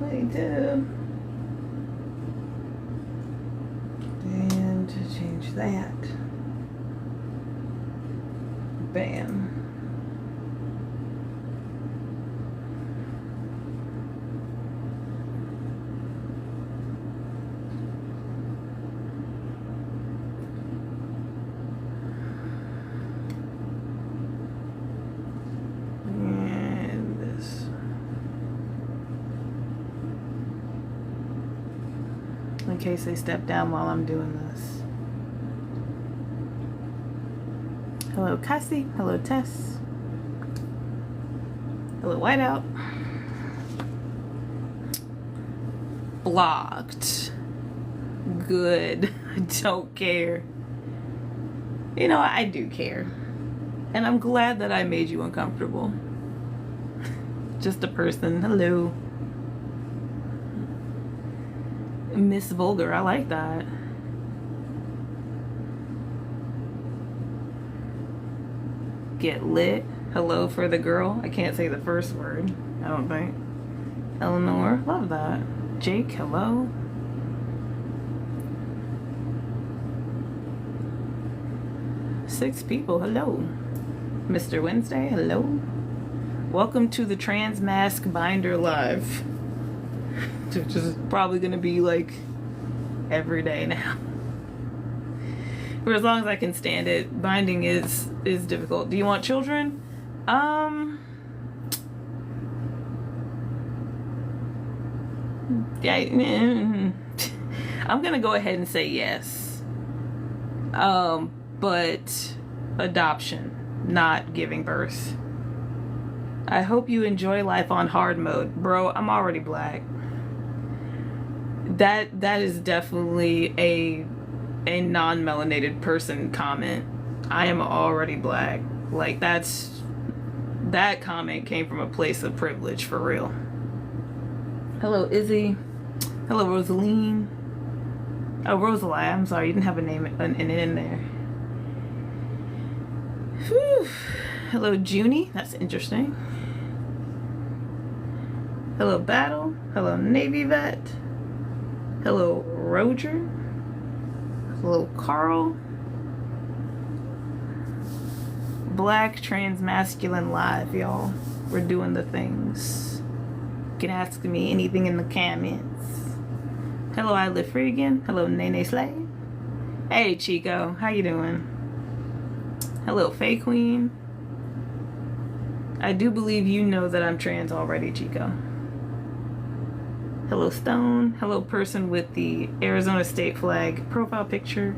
22. And to change that. Bam. In case they step down while I'm doing this. Hello Cassie, hello Tess, hello Whiteout. Blocked. Good. I don't care. You know, I do care. And I'm glad that I made you uncomfortable. Just a person. Hello. Miss Vulgar, I like that. Get lit. Hello for the girl. I can't say the first word, I don't think. Eleanor, love that. Jake, hello. Six people, hello. Mr. Wednesday, hello. Welcome to the Trans Mask Binder Live. Which is probably gonna be like every day now. For as long as I can stand it. Binding is difficult. Do you want children? Yeah, I'm gonna go ahead and say yes. But adoption, not giving birth. I hope you enjoy life on hard mode. Bro, I'm already black. That is definitely a non-melanated person comment. I am already black. Like that comment came from a place of privilege for real. Hello Izzy. Hello Rosaline. Oh, Rosalie, I'm sorry, you didn't have a name in there. Whew. Hello Junie, that's interesting. Hello Battle. Hello Navy Vet. Hello Roger. Hello Carl. Black Trans Masculine Live, y'all. We're doing the things. You can ask me anything in the comments. Hello I Live Free Again. Hello Nene Slay. Hey Chico, how you doing? Hello Faye Queen. I do believe you know that I'm trans already, Chico. Hello Stone. Hello person with the Arizona State flag profile picture.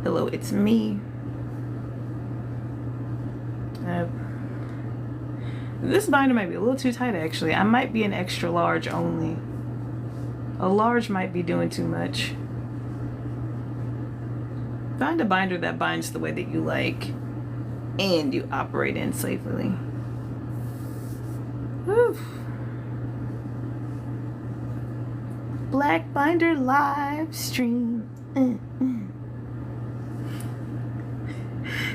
Hello, it's me. This binder might be a little too tight actually. I might be an extra large only. A large might be doing too much. Find a binder that binds the way that you like and you operate in safely. Whew. Black Binder live stream.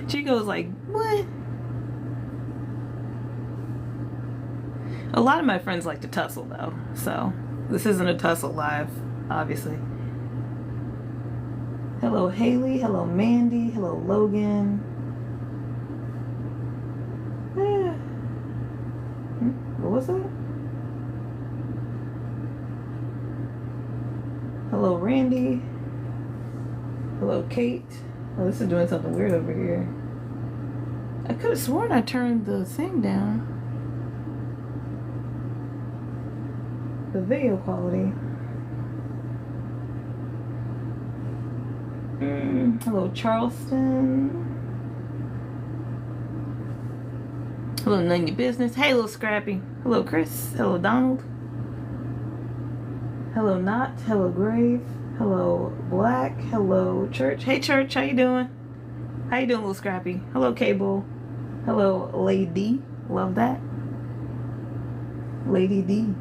Chico's like, what? A lot of my friends like to tussle though, so this isn't a tussle live, obviously. Hello Haley, hello Mandy, hello Logan. What was that? Hello Randy. Hello Kate. Oh, this is doing something weird over here. I could have sworn I turned the thing down. The video quality. Hello Charleston. Hello None Your Business. Hey little Scrappy. Hello Chris. Hello Donald. Hello Knot. Hello Grave. Hello Black. Hello Church. Hey Church, how you doing? How you doing, little Scrappy? Hello Cable. Hello Lady. Love that. Lady D.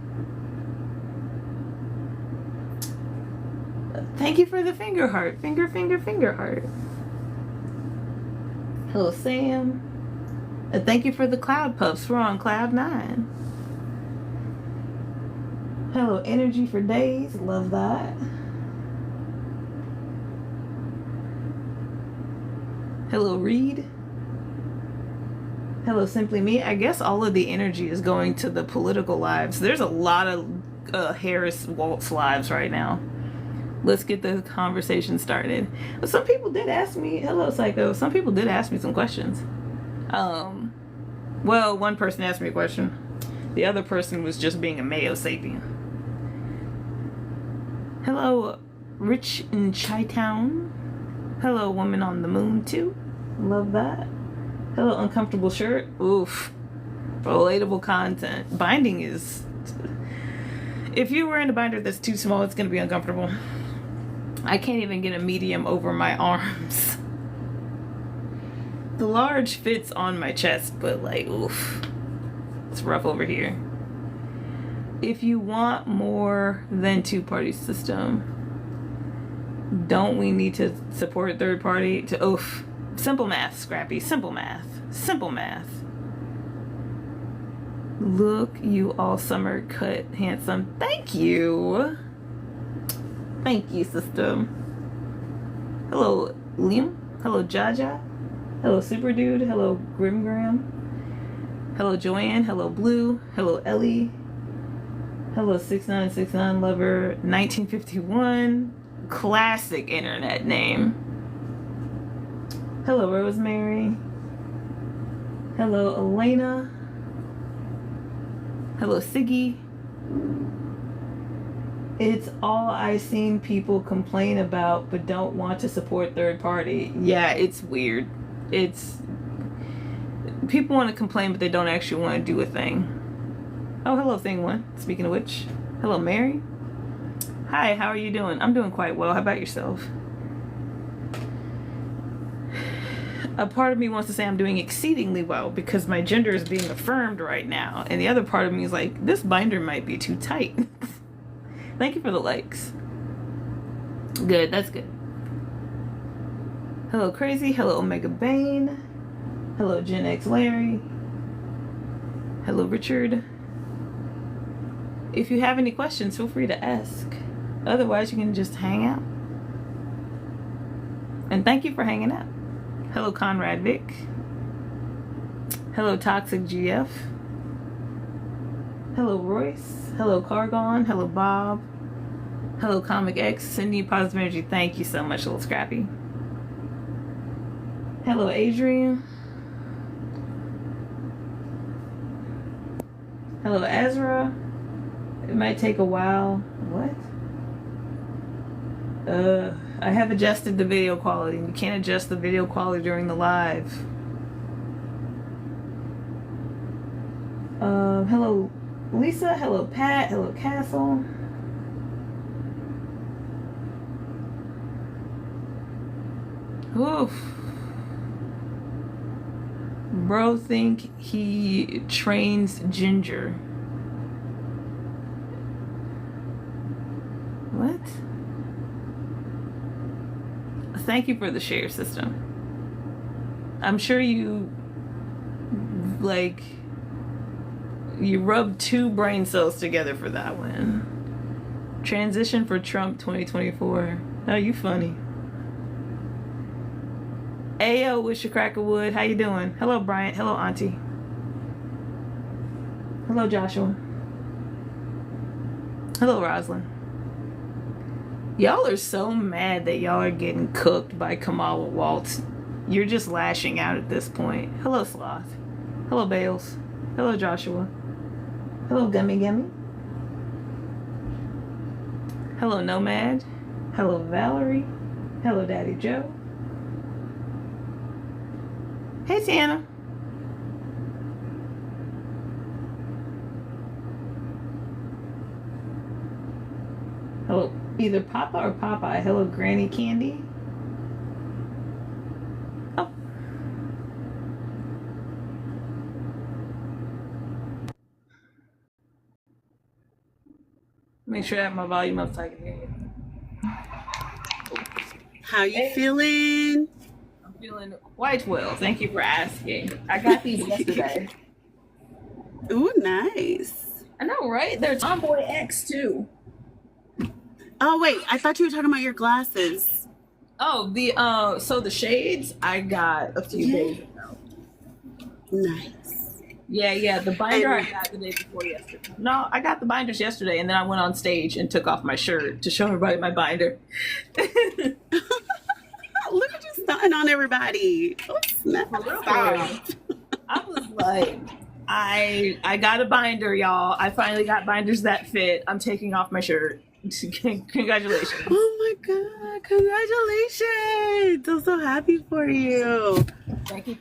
Thank you for the finger heart. Finger heart. Hello Sam. And thank you for the cloud puffs. We're on cloud 9. Hello, energy for days. Love that. Hello, Reed. Hello, Simply Me. I guess all of the energy is going to the political lives. There's a lot of Harris Waltz lives right now. Let's get the conversation started. But some people did ask me, hello, Psycho. Some people did ask me some questions. Well, one person asked me a question. The other person was just being a Mayo sapien. Hello, Rich in Chi-Town. Hello, Woman on the Moon, too. Love that. Hello, Uncomfortable Shirt. Oof. Relatable content. Binding is... If you're wearing a binder that's too small, it's going to be uncomfortable. I can't even get a medium over my arms. The large fits on my chest, but like, oof. It's rough over here. If you want more than two-party system, don't we need to support third party to oof. Simple math, Scrappy. Simple math. Simple math. Look, you all summer cut handsome. Thank you. Thank you, system. Hello, Liam. Hello, Jaja. Hello, Super Dude. Hello, Grimgram. Hello, Joanne. Hello, Blue. Hello, Ellie. Hello, 6969 Lover. 1951. Classic internet name. Hello, Rosemary. Hello, Elena. Hello, Siggy. It's all I've seen people complain about but don't want to support third party. Yeah, it's weird. It's... People want to complain but they don't actually want to do a thing. Oh, hello, Thing One. Speaking of which. Hello, Mary. Hi, how are you doing? I'm doing quite well. How about yourself? A part of me wants to say I'm doing exceedingly well because my gender is being affirmed right now. And the other part of me is like, this binder might be too tight. Thank you for the likes. Good, that's good. Hello, Crazy. Hello, Omega Bane. Hello, Gen X Larry. Hello, Richard. If you have any questions, feel free to ask. Otherwise, you can just hang out. And thank you for hanging out. Hello, Conrad Vic. Hello, Toxic GF. Hello, Royce. Hello, Cargon. Hello, Bob. Hello, Comic X. Sending you positive energy. Thank you so much, little Scrappy. Hello, Adrian. Hello, Ezra. It might take a while. What? I have adjusted the video quality. You can't adjust the video quality during the live. Hello, Lisa. Hello, Pat. Hello, Castle. Oof. Bro think he trains Ginger. What? Thank you for the share, system. I'm sure you like you rubbed two brain cells together for that one. Transition for Trump 2024. Oh, you funny. Ayo, Wisha-Crackerwood. How you doing? Hello, Bryant. Hello, Auntie. Hello, Joshua. Hello, Roslyn. Y'all are so mad that y'all are getting cooked by Kamala Waltz. You're just lashing out at this point. Hello, Sloth. Hello, Bales. Hello, Joshua. Hello, Gummy Gummy. Hello, Nomad. Hello, Valerie. Hello, Daddy Joe. Hey, Tiana. Hello, either Papa or Popeye. Hello, Granny Candy. Oh. Make sure I have my volume up so I can hear you. How you feeling? I'm feeling quite well. Thank you for asking. I got these yesterday. Ooh, nice. I know, right? There's Tomboy X too. Oh wait, I thought you were talking about your glasses. Oh, so the shades I got a few days ago. Nice. Yeah. The binder I got the day before yesterday. No, I got the binders yesterday, and then I went on stage and took off my shirt to show everybody my binder. Look at you stunting on everybody. Oh, snap. I was like, I got a binder, y'all. I finally got binders that fit. I'm taking off my shirt. Congratulations. Oh my God. Congratulations. I'm so happy for you. Thank you.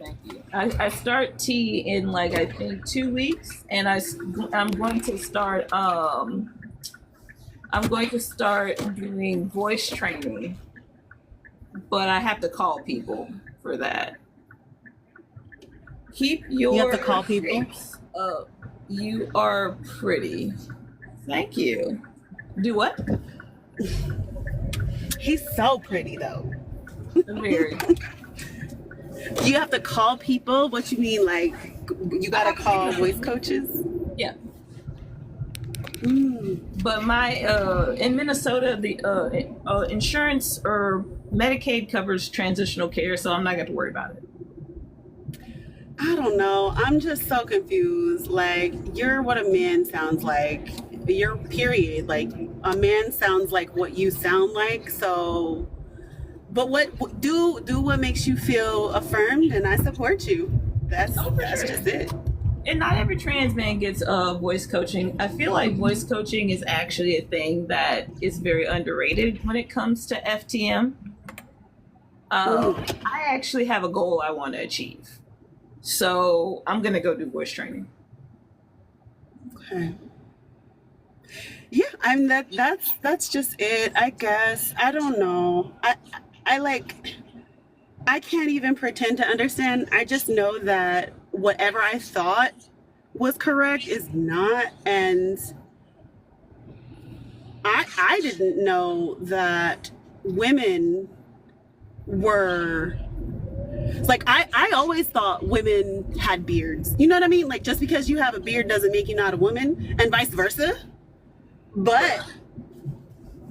I start T in like, I think 2 weeks, and I'm going to start doing voice training, but I have to call people for that. Keep your You have to call people up. You are pretty. Thank you. Do what? He's so pretty though. Very. You have to call people? What you mean, like you gotta call voice coaches? Yeah. But my in Minnesota, the insurance or Medicaid covers transitional care, so I'm not going to worry about it. I don't know. I'm just so confused. Like, you're what a man sounds like. You're period. Like, a man sounds like what you sound like. So, but what do what makes you feel affirmed, and I support you. That's just it. And not every trans man gets voice coaching. I feel like voice coaching is actually a thing that is very underrated when it comes to FTM. I actually have a goal I want to achieve. So I'm going to go do voice training. Okay. Yeah, that's just it, I guess. I don't know. I can't even pretend to understand. I just know that whatever I thought was correct is not, and I didn't know that women were like, I always thought women had beards. You know what I mean? Like, just because you have a beard doesn't make you not a woman, and vice versa. But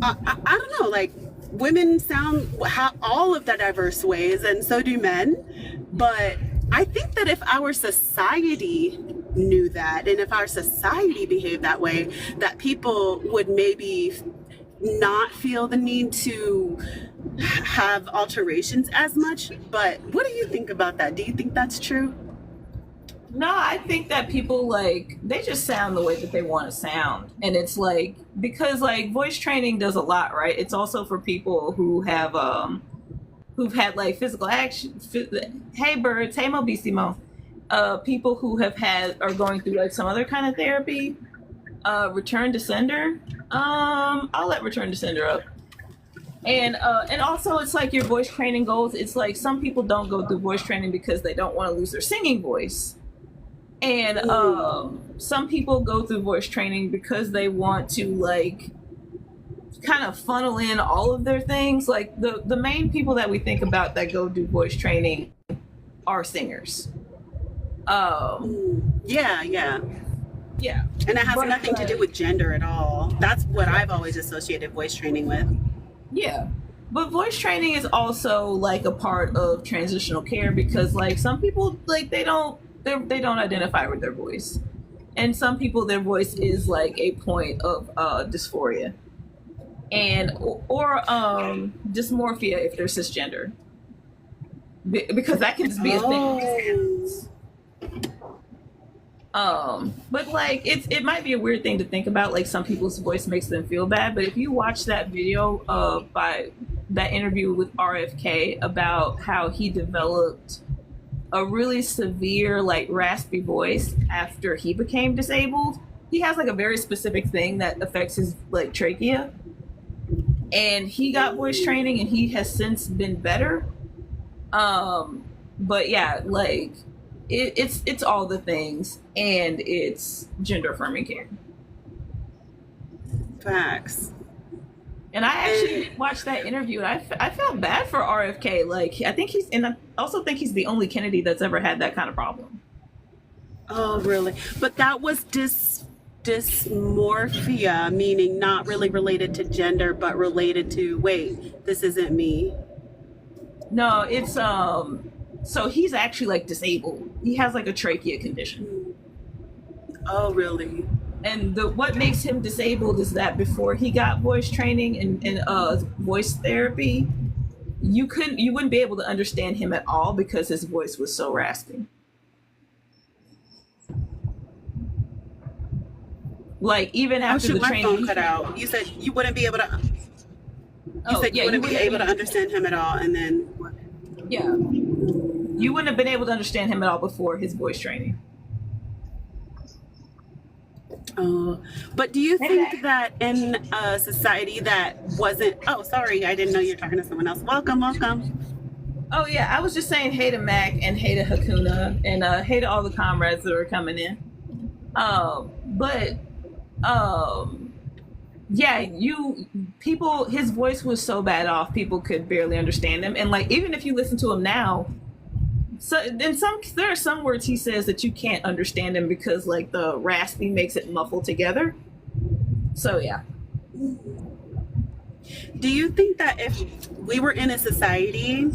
I don't know, like, women sound all of the diverse ways, and so do men. But I think that if our society knew that, and if our society behaved that way, that people would maybe not feel the need to have alterations as much. But what do you think about that? Do you think that's true? No, I think that people, like, they just sound the way that they want to sound. And it's like, because like voice training does a lot, right? It's also for people who have who've had like physical action. Hey birds, hey Mobissimo. People who are going through like some other kind of therapy. Return to sender. I'll let return to sender up. And also it's like your voice training goals. It's like some people don't go through voice training because they don't want to lose their singing voice. And some people go through voice training because they want to like kind of funnel in all of their things. Like the main people that we think about that go do voice training are singers. Yeah. And it has nothing to do with gender at all. That's what I've always associated voice training with. Yeah. But voice training is also like a part of transitional care because like some people like they don't identify with their voice. And some people their voice is like a point of dysphoria. And or dysmorphia if they're cisgender. Because that can just be a thing. But like it might be a weird thing to think about, like some people's voice makes them feel bad, but if you watch that video by that interview with RFK about how he developed a really severe like raspy voice after he became disabled, he has like a very specific thing that affects his like trachea, and he got voice training and he has since been better. But yeah, like it's all the things, and it's gender affirming care. Facts. And I actually watched that interview, and I felt bad for RFK. Like I also think he's the only Kennedy that's ever had that kind of problem. Oh, really? But that was dysmorphia, meaning not really related to gender, but related to, wait, this isn't me. No, it's so he's actually like disabled. He has like a trachea condition. Oh, really? And what makes him disabled is that before he got voice training and voice therapy, you wouldn't be able to understand him at all because his voice was so raspy. Like even Oh after shoot, the my phone training, cut out. You said you wouldn't be able to. You oh said you yeah, wouldn't be able to understand him at all, and then what? yeah, you wouldn't have been able to understand him at all before his voice training. But do you think that in a society that wasn't? Oh, sorry, I didn't know you're talking to someone else. Welcome, welcome. Oh yeah, I was just saying hey to Mac and hey to Hakuna and hey to all the comrades that are coming in. But yeah, his voice was so bad off, people could barely understand him, and like even if you listen to him now, so there are some words he says that you can't understand him because like the raspy makes it muffle together. So yeah. Do you think that if we were in a society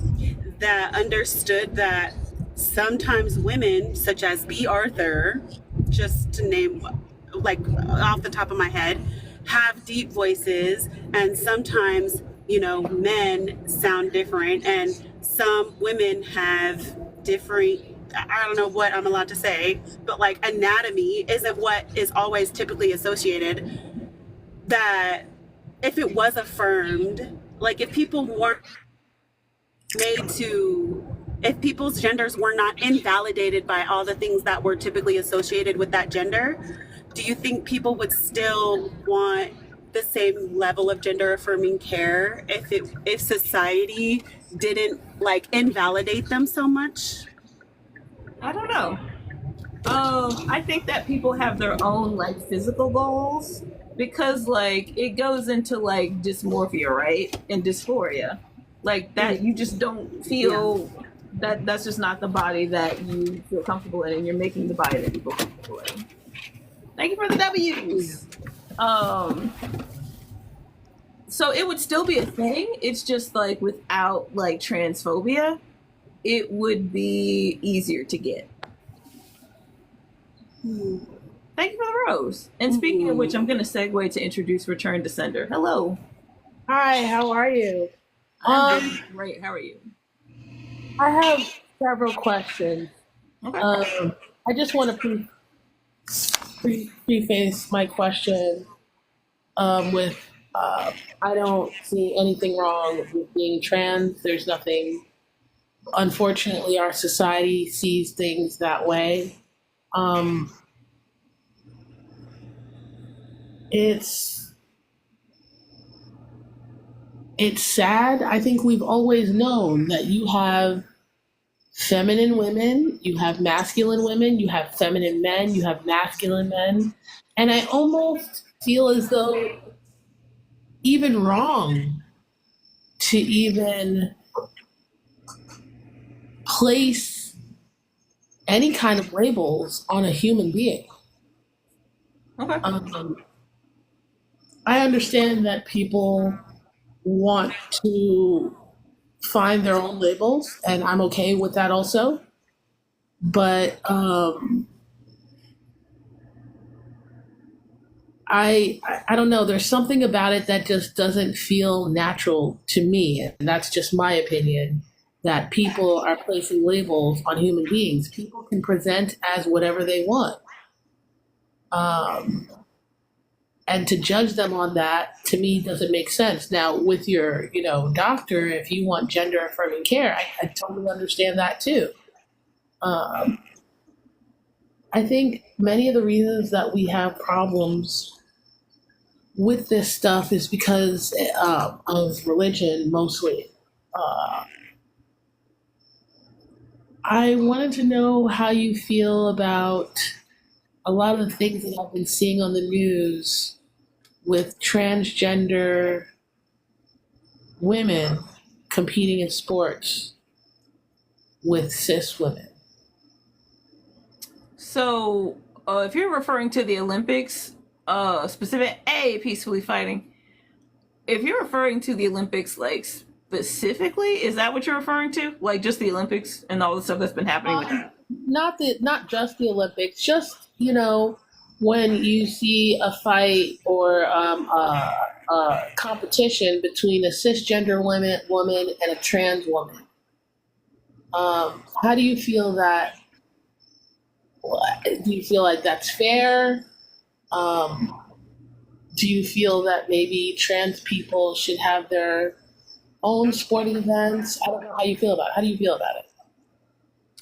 that understood that sometimes women, such as B. Arthur, just to name like off the top of my head, have deep voices, and sometimes, men sound different, and some women have different, I don't know what I'm allowed to say, but like anatomy isn't what is always typically associated, that if it was affirmed, like if people weren't made to, if people's genders were not invalidated by all the things that were typically associated with that gender, do you think people would still want the same level of gender affirming care if society didn't like invalidate them so much? I don't know. I think that people have their own like physical goals because like it goes into like dysmorphia, right? And dysphoria. Like that you just don't feel that's just not the body that you feel comfortable in, and you're making the body that you feel comfortable in. Thank you for the W's. So it would still be a thing. It's just like without like transphobia, it would be easier to get. Thank you for the rose. And speaking of which, I'm going to segue to introduce Return to Sender. Hello. Hi, how are you? I'm doing great. How are you? I have several questions. Okay. I just want to preface my question with I don't see anything wrong with being trans. There's nothing. Unfortunately, our society sees things that way. It's sad. I think we've always known that you have feminine women, you have masculine women, you have feminine men, you have masculine men. And I almost feel as though even wrong to even place any kind of labels on a human being. Okay. I understand that people want to find their own labels, and I'm okay with that also. But I don't know. There's something about it that just doesn't feel natural to me, and that's just my opinion. That people are placing labels on human beings. People can present as whatever they want. And to judge them on that, to me, doesn't make sense. Now, with your, doctor, if you want gender affirming care, I totally understand that too. I think many of the reasons that we have problems with this stuff is because of religion, mostly. I wanted to know how you feel about a lot of the things that I've been seeing on the news with transgender women competing in sports with cis women. So if you're referring to the Olympics, specific A, peacefully fighting. If you're referring to the Olympics, like specifically, is that what you're referring to? Like just the Olympics and all the stuff that's been happening with that? Not just the Olympics, just when you see a fight or a competition between a cisgender woman and a trans woman. How do you feel that? Do you feel like that's fair? Um, do you feel that maybe trans people should have their own sporting events? I don't know how you feel about it. How do you feel about it?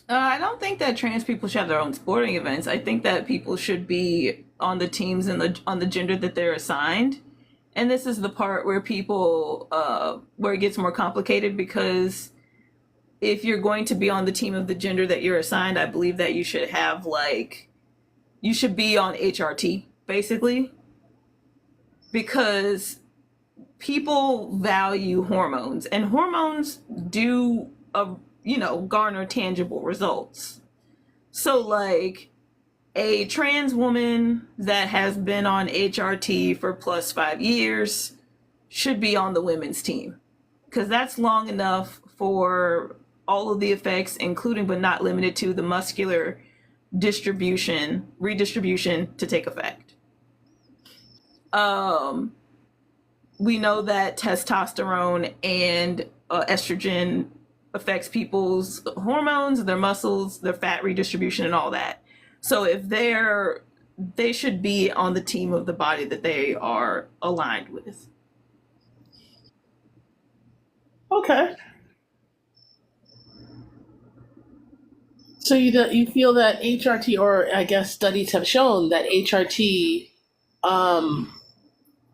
I don't think that trans people should have their own sporting events. I think that people should be on the teams and on the gender that they're assigned. And this is the part where where it gets more complicated because if you're going to be on the team of the gender that you're assigned, I believe that you should have you should be on HRT basically because people value hormones and hormones do garner tangible results. So like a trans woman that has been on HRT for plus 5 years should be on the women's team because that's long enough for all of the effects, including but not limited to the muscular redistribution to take effect. We know that testosterone and estrogen affects people's hormones, their muscles, their fat redistribution, and all that. So if they should be on the team of the body that they are aligned with. Okay. So you feel that HRT, or I guess studies have shown that HRT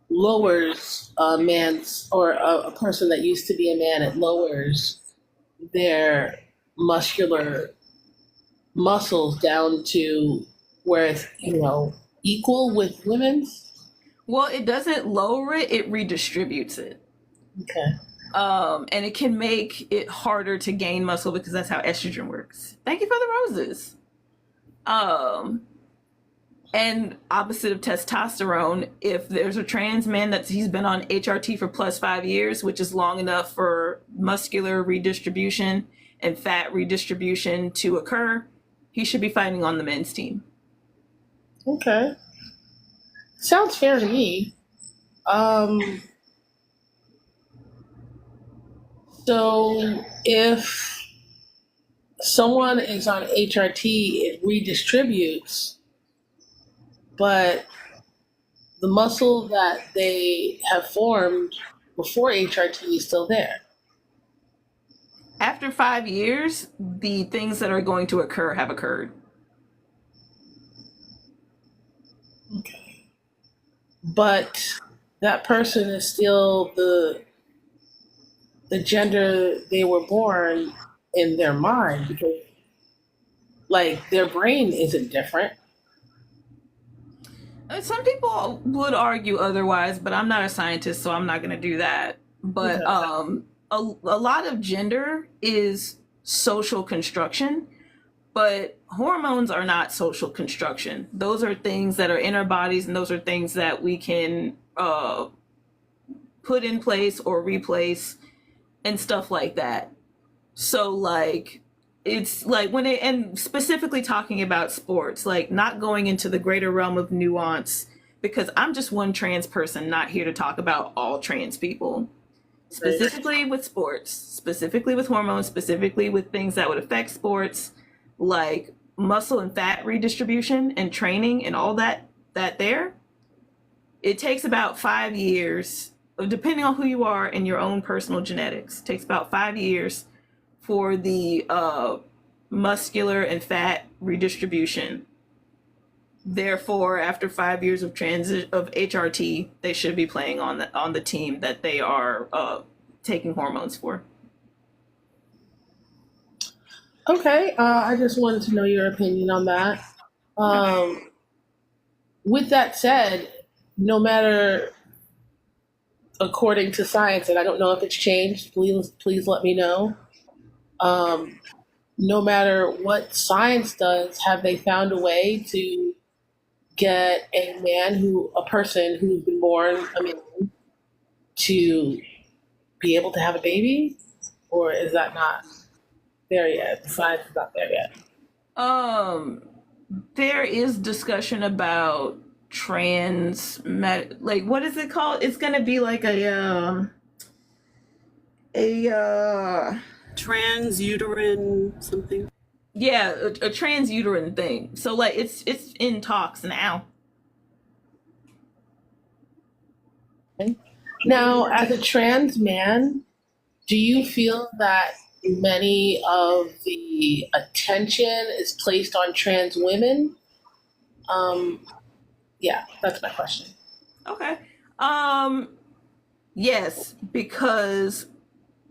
lowers a man's or a person that used to be a man. It lowers their muscular muscles down to where it's equal with women's. Well, it doesn't lower it; it redistributes it. Okay. And it can make it harder to gain muscle because that's how estrogen works. Thank you for the roses. And opposite of testosterone, if there's a trans man he's been on HRT for plus 5 years, which is long enough for muscular redistribution and fat redistribution to occur, he should be fighting on the men's team. Okay. Sounds fair to me. So if someone is on HRT, it redistributes, but the muscle that they have formed before HRT is still there. After 5 years, the things that are going to occur have occurred. Okay. But that person is still the gender they were born in their mind because their brain isn't different. Some people would argue otherwise, but I'm not a scientist, so I'm not going to do that. But a lot of gender is social construction, but hormones are not social construction. Those are things that are in our bodies, and those are things that we can put in place or replace and stuff like that. So it's and specifically talking about sports, not going into the greater realm of nuance, because I'm just one trans person, not here to talk about all trans people. Specifically with sports, specifically with hormones, specifically with things that would affect sports, like muscle and fat redistribution and training and all that there. It takes about 5 years, depending on who you are and your own personal genetics. It takes about 5 years for the muscular and fat redistribution. Therefore, after 5 years of HRT, they should be playing on the team that they are taking hormones for. Okay, I just wanted to know your opinion on that. With that said, no matter, according to science, and I don't know if it's changed, please let me know. No matter what science does, have they found a way to get a person who's been born a man to be able to have a baby? Or is that not there yet? The science is not there yet. There is discussion about like what is it called? It's gonna be like a transuterine something. yeah, a transuterine thing. So like it's in talks now. Now, as a trans man, do you feel that many of the attention is placed on trans women? Yeah, that's my question. Okay. Yes, because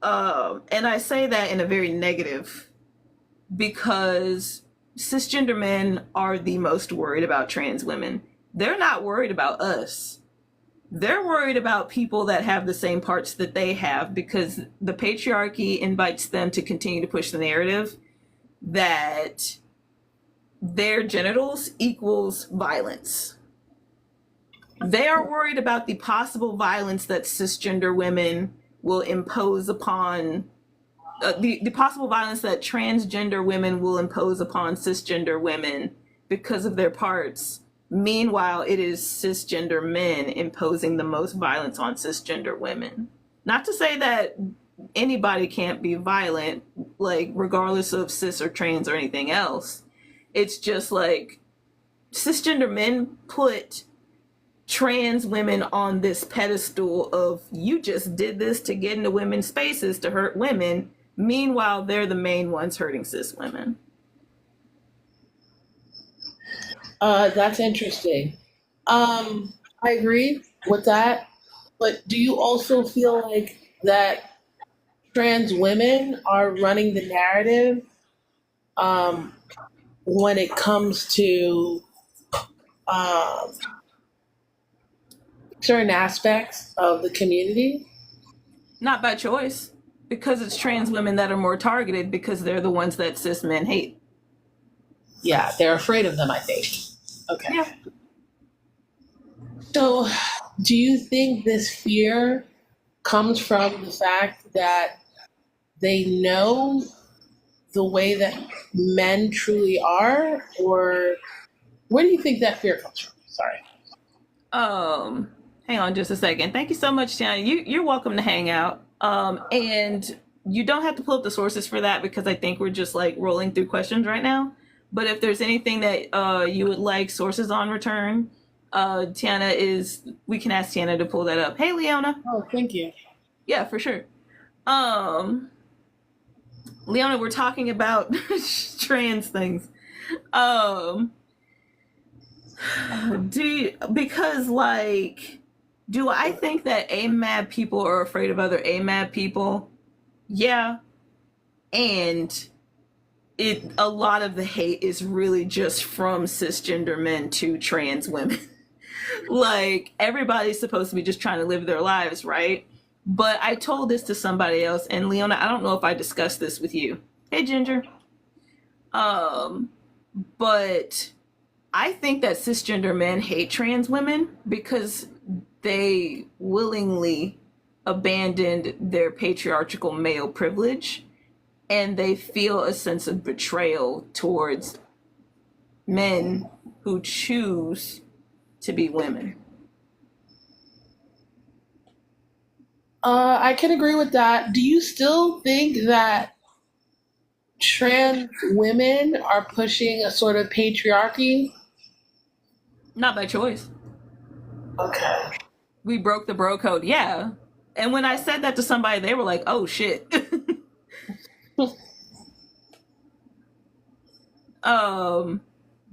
and I say that in a very negative, because cisgender men are the most worried about trans women. They're not worried about us. They're worried about people that have the same parts that they have, because the patriarchy invites them to continue to push the narrative that their genitals equals violence. They are worried about the possible violence that cisgender women will impose upon the possible violence that transgender women will impose upon cisgender women because of their parts. Meanwhile, it is cisgender men imposing the most violence on cisgender women. Not to say that anybody can't be violent, like regardless of cis or trans or anything else. It's just like cisgender men put trans women on this pedestal of, you just did this to get into women's spaces to hurt women. Meanwhile, they're the main ones hurting cis women. That's interesting. I agree with that, but do you also feel like that trans women are running the narrative when it comes to certain aspects of the community? Not by choice, because it's trans women that are more targeted because they're the ones that cis men hate. Yeah, they're afraid of them, I think. Okay. Yeah. So, do you think this fear comes from the fact that they know the way that men truly are, or where do you think that fear comes from? Sorry. Hang on just a second. Thank you so much, Tiana. You're welcome to hang out. And you don't have to pull up the sources for that, because I think we're just like rolling through questions right now. But if there's anything that you would like sources on return, we can ask Tiana to pull that up. Hey, Leona. Oh, thank you. Yeah, for sure. Leona, we're talking about trans things. Do I think that AMAB people are afraid of other AMAB people? Yeah. And a lot of the hate is really just from cisgender men to trans women. Like, everybody's supposed to be just trying to live their lives, right? But I told this to somebody else, and Leona, I don't know if I discussed this with you. Hey, Ginger. But I think that cisgender men hate trans women because they willingly abandoned their patriarchal male privilege, and they feel a sense of betrayal towards men who choose to be women. I can agree with that. Do you still think that trans women are pushing a sort of patriarchy? Not by choice. Okay. We broke the bro code, yeah. And when I said that to somebody, they were like, oh shit.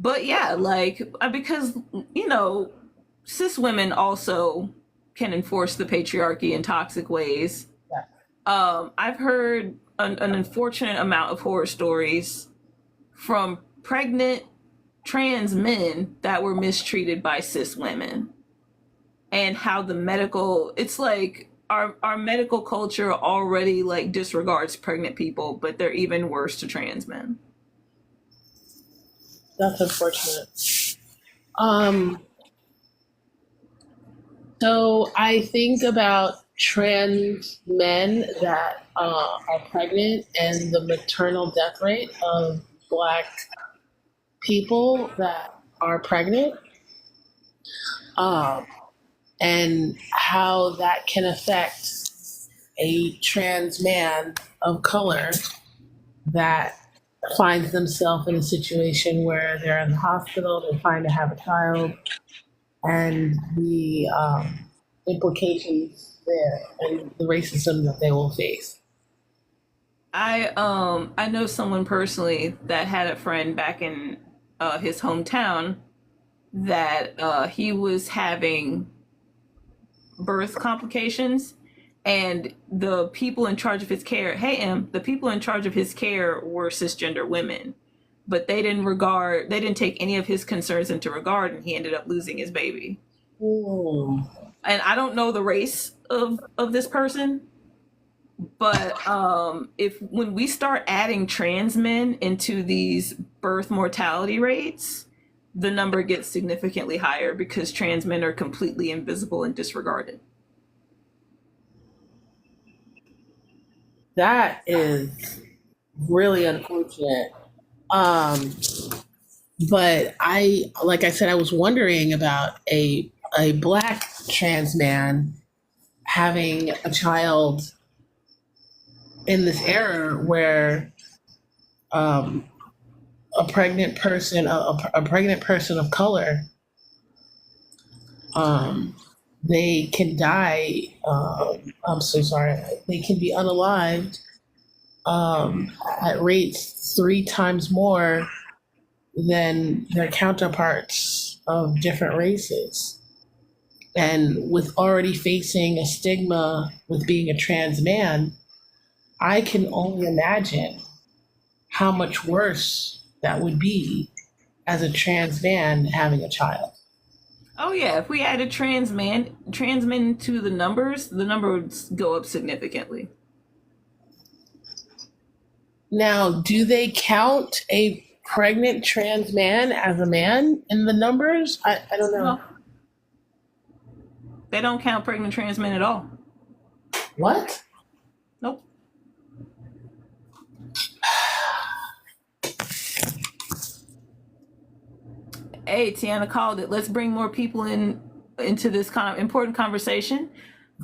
But yeah, like, because, cis women also can enforce the patriarchy in toxic ways. Yeah. I've heard an unfortunate amount of horror stories from pregnant trans men that were mistreated by cis women, and how it's like our medical culture already like disregards pregnant people, but they're even worse to trans men. That's unfortunate. Um, so I think about trans men that are pregnant and the maternal death rate of Black people that are pregnant, um, and how that can affect a trans man of color that finds themselves in a situation where they're in the hospital, they're trying to have a child, and the implications there and the racism that they will face. I know someone personally that had a friend back in his hometown that he was having birth complications, and the people in charge of his care, the people in charge of his care were cisgender women, but they didn't take any of his concerns into regard, and he ended up losing his baby. Ooh. And I don't know the race of this person, but if when we start adding trans men into these birth mortality rates, the number gets significantly higher because trans men are completely invisible and disregarded. That is really unfortunate. Um, but like I said, I was wondering about a Black trans man having a child in this era where um, a pregnant person, a pregnant person of color, they can die. I'm so sorry. They can be unalived at rates 3 times more than their counterparts of different races. And with already facing a stigma with being a trans man, I can only imagine how much worse that would be as a trans man having a child. Oh yeah, if we added trans men to the numbers would go up significantly. Now, do they count a pregnant trans man as a man in the numbers? I don't know. No, they don't count pregnant trans men at all. What? Nope. Hey, Tiana called it. Let's bring more people into this important conversation.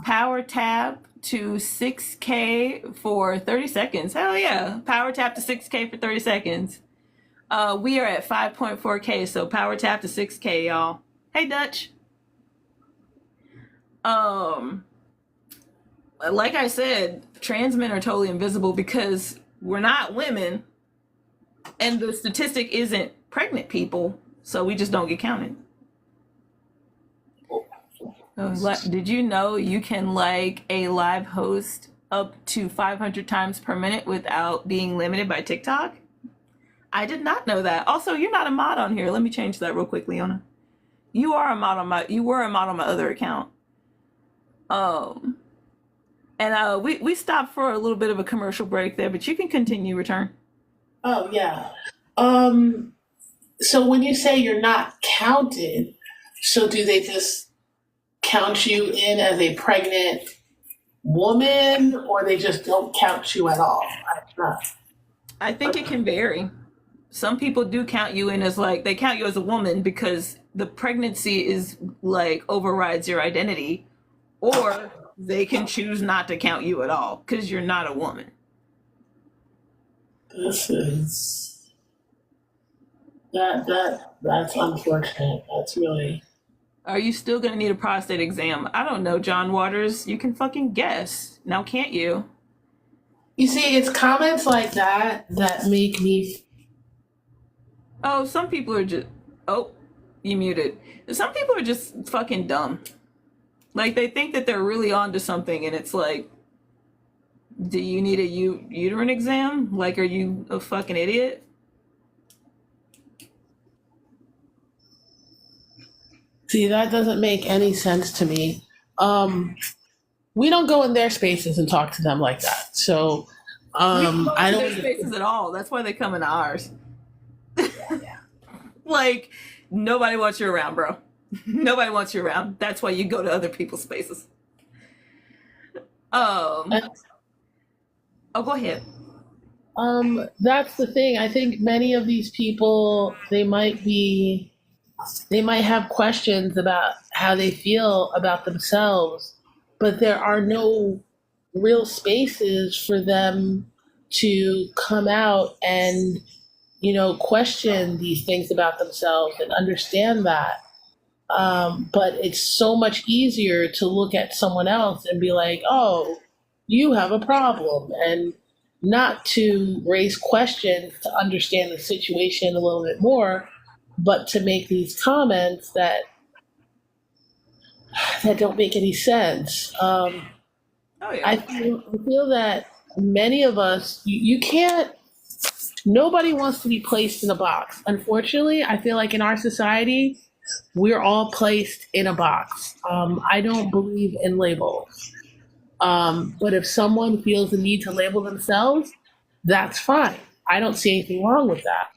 Power tap to 6K for 30 seconds. Hell yeah. Power tap to 6K for 30 seconds. We are at 5.4K, so power tap to 6K, y'all. Hey, Dutch. Like I said, trans men are totally invisible because we're not women, and the statistic isn't pregnant people, so we just don't get counted. Did you know you can like a live host up to 500 times per minute without being limited by TikTok? I did not know that. Also, you're not a mod on here. Let me change that real quick, Leona. You were a mod on my other account. And we stopped for a little bit of a commercial break there, but you can continue, return. Oh yeah. So when you say you're not counted, so do they just count you in as a pregnant woman, or they just don't count you at all? I think it can vary. Some people do count you in as they count you as a woman because the pregnancy is overrides your identity, or they can choose not to count you at all because you're not a woman. This is that's unfortunate. That's really. Are you still gonna need a prostate exam? I don't know, John Waters. You can fucking guess. Now can't you? You see, it's comments like that make me. Oh, some people are just. Oh, you muted. Some people are just fucking dumb. They think that they're really onto something, and it's do you need a uterine exam? Are you a fucking idiot? See, that doesn't make any sense to me. We don't go in their spaces and talk to them like that. So, I don't go in their spaces at all. That's why they come into ours. Nobody wants you around, bro. Nobody wants you around. That's why you go to other people's spaces. Uh, Oh, go ahead. that's the thing. I think many of these people, they might have questions about how they feel about themselves, but there are no real spaces for them to come out and, question these things about themselves and understand that. But it's so much easier to look at someone else and be like, oh, you have a problem, and not to raise questions to understand the situation a little bit more, but to make these comments that don't make any sense. Oh I yeah. feel that many of us, you can't, nobody wants to be placed in a box. Unfortunately, I feel like in our society, we're all placed in a box. I don't believe in labels. But if someone feels the need to label themselves, that's fine. I don't see anything wrong with that.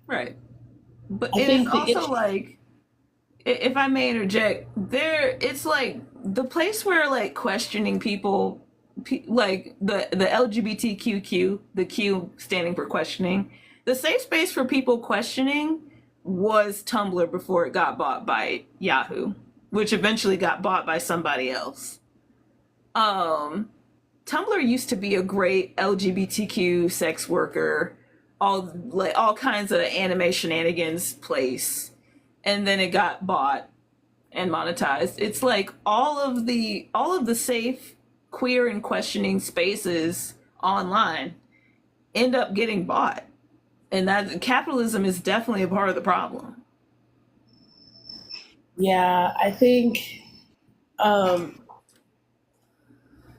Right. But I and it's think the also issue, like, if I may interject, it's like the place where like questioning people, like the LGBTQQ, the Q standing for questioning, the safe space for people questioning was Tumblr before it got bought by Yahoo, which eventually got bought by somebody else. Um, Tumblr used to be a great LGBTQ sex worker, all kinds of anime shenanigans place, and then it got bought and monetized. It's like all of the safe queer and questioning spaces online end up getting bought, and that capitalism is definitely a part of the problem. yeah, I think um,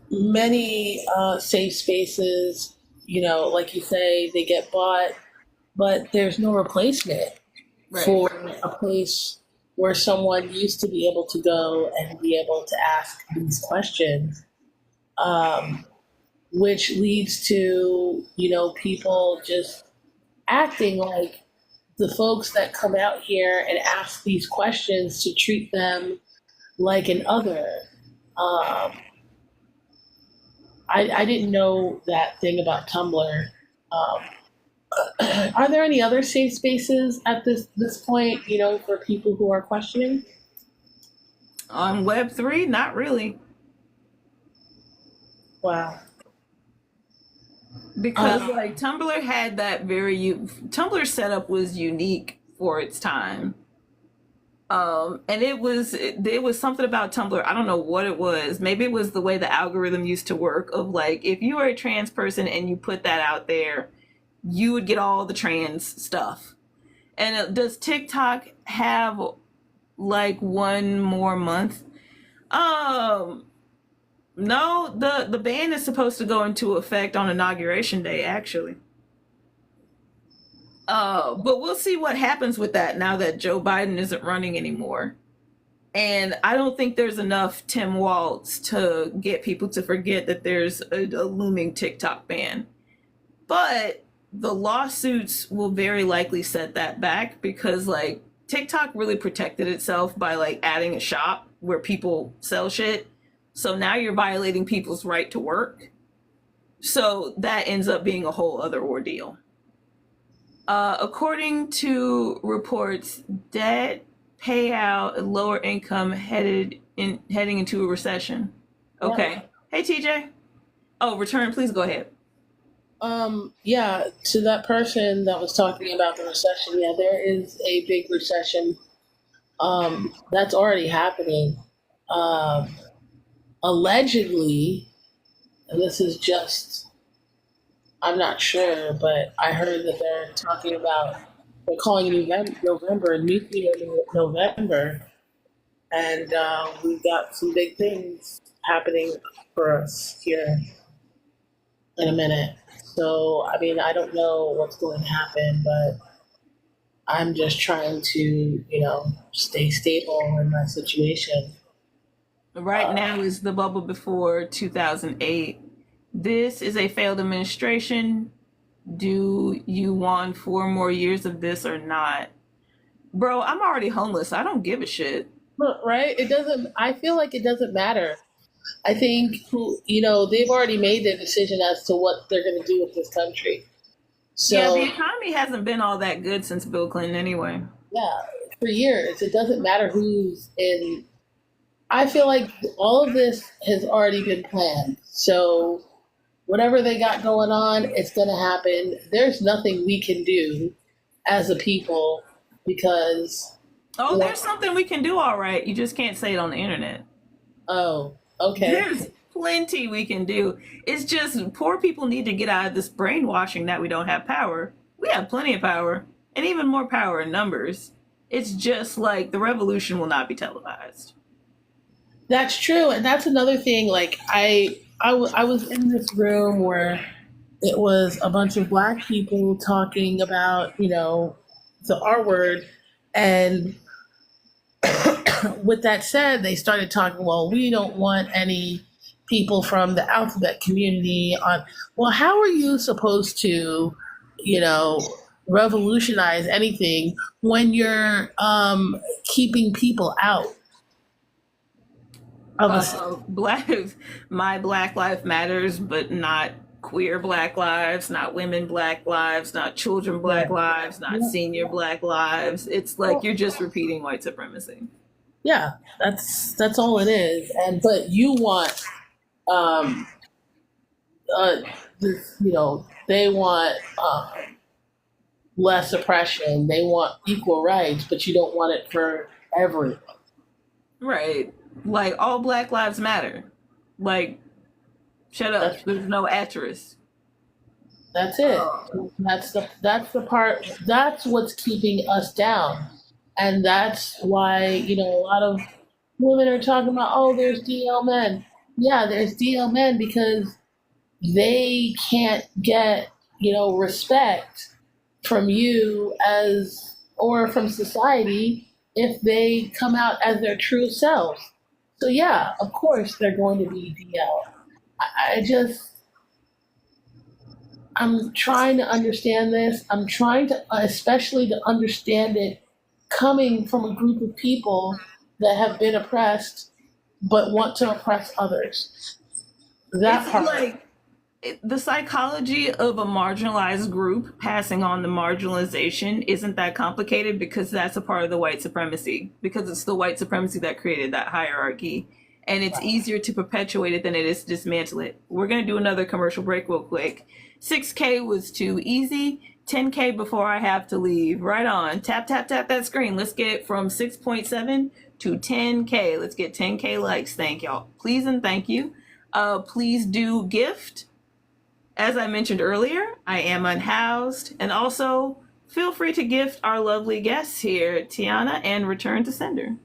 many safe spaces, like you say, they get bought, but there's no replacement Right. for a place where someone used to be able to go and be able to ask these questions, um, which leads to, people just acting like the folks that come out here and ask these questions to treat them like an other. Um, I didn't know that thing about Tumblr. Um, are there any other safe spaces at this point, for people who are questioning? On Web3, not really, Wow. because Um, like Tumblr had that Tumblr setup was unique for its time. And it was something about Tumblr. I don't know what it was. Maybe it was the way the algorithm used to work of like if you were a trans person and you put that out there, you would get all the trans stuff. And does TikTok have like one more month? Um, no, the ban is supposed to go into effect on inauguration day, actually. But we'll see what happens with that now that Joe Biden isn't running anymore. And I don't think there's enough Tim Waltz to get people to forget that there's a looming TikTok ban. But the lawsuits will very likely set that back because like TikTok really protected itself by like adding a shop where people sell shit. So now you're violating people's right to work. So that ends up being a whole other ordeal. According to reports, debt payout, lower income heading into a recession. yeah. Okay. Hey TJ. Oh, return. Please go ahead. Yeah, to that person that was talking about the recession, yeah, there is a big recession. That's already happening. Um, Allegedly, and this is just, I'm not sure, but I heard that they're calling November nuclear November, and we've got some big things happening for us here in a minute. So, I mean, I don't know what's going to happen, but I'm just trying to, stay stable in my situation. Right now is the bubble before 2008. This is a failed administration. Do you want 4 more years of this or not? Bro, I'm already homeless. I don't give a shit. Right? It doesn't. I feel like it doesn't matter. I think they've already made their decision as to what they're going to do with this country. Yeah, the So economy hasn't been all that good since Bill Clinton anyway. yeah, for years it doesn't matter who's in. I feel like all of this has already been planned. So whatever they got going on, it's going to happen. There's nothing we can do as a people because, Oh, there's something we can do all right. You just can't say it on the internet. oh, okay. There's plenty we can do. It's just poor people need to get out of this brainwashing that we don't have power. We have plenty of power, and even more power in numbers. It's just like the revolution will not be televised. That's true. And that's another thing. Like, I was in this room where it was a bunch of black people talking about, the R word. And with that said, they started talking, well, we don't want any people from the alphabet community on. Well, how are you supposed to, you know, revolutionize anything when you're keeping people out of a. Black, my Black Life Matters, but not queer Black lives, not women Black lives, not children Black Yeah. lives, not Yeah. senior Black lives. It's like you're just repeating white supremacy. Yeah, that's all it is. And but you want um this, they want less oppression. They want equal rights, but you don't want it for everyone. Right. Like all Black lives matter. Like, shut up. That's There's no asterisk. that's it. That's the part. That's what's keeping us down, and that's why a lot of women are talking about, oh, there's DL men. Yeah, there's DL men because they can't get respect from you as or from society if they come out as their true selves. So yeah, of course they're going to be DL. I just I'm trying to understand this. I'm trying to especially to understand it coming from a group of people that have been oppressed but want to oppress others. That It's part. like the psychology of a marginalized group passing on the marginalization isn't that complicated because that's a part of the white supremacy, because it's the white supremacy that created that hierarchy. And it's easier to perpetuate it than it is to dismantle it. We're going to do another commercial break real quick. 6K was too easy. 10K before I have to leave. Right on. Tap, tap, tap that screen. Let's get from 6.7 to 10K. Let's get 10K likes. Thank y'all. Please and thank you. Please do gift. As I mentioned earlier, I am unhoused. And also, feel free to gift our lovely guests here, Tiana and Return to Sender.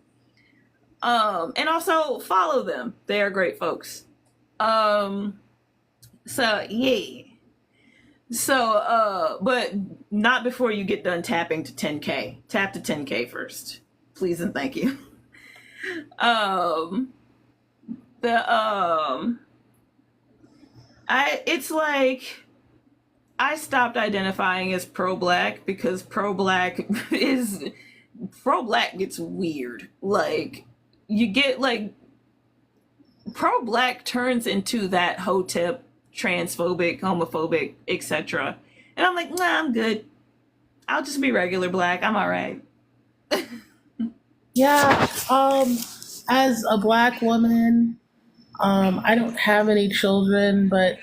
And also follow them. They are great folks. So yeah. So but not before you get done tapping to 10K. Tap to 10K first. Please and thank you. Um the it's like I stopped identifying as pro-black because pro-black gets weird. Like you get like pro-black turns into that hotep transphobic, homophobic, etc. And I'm like, nah, I'm good. I'll just be regular black. I'm all right. Yeah, as a black woman, I don't have any children, but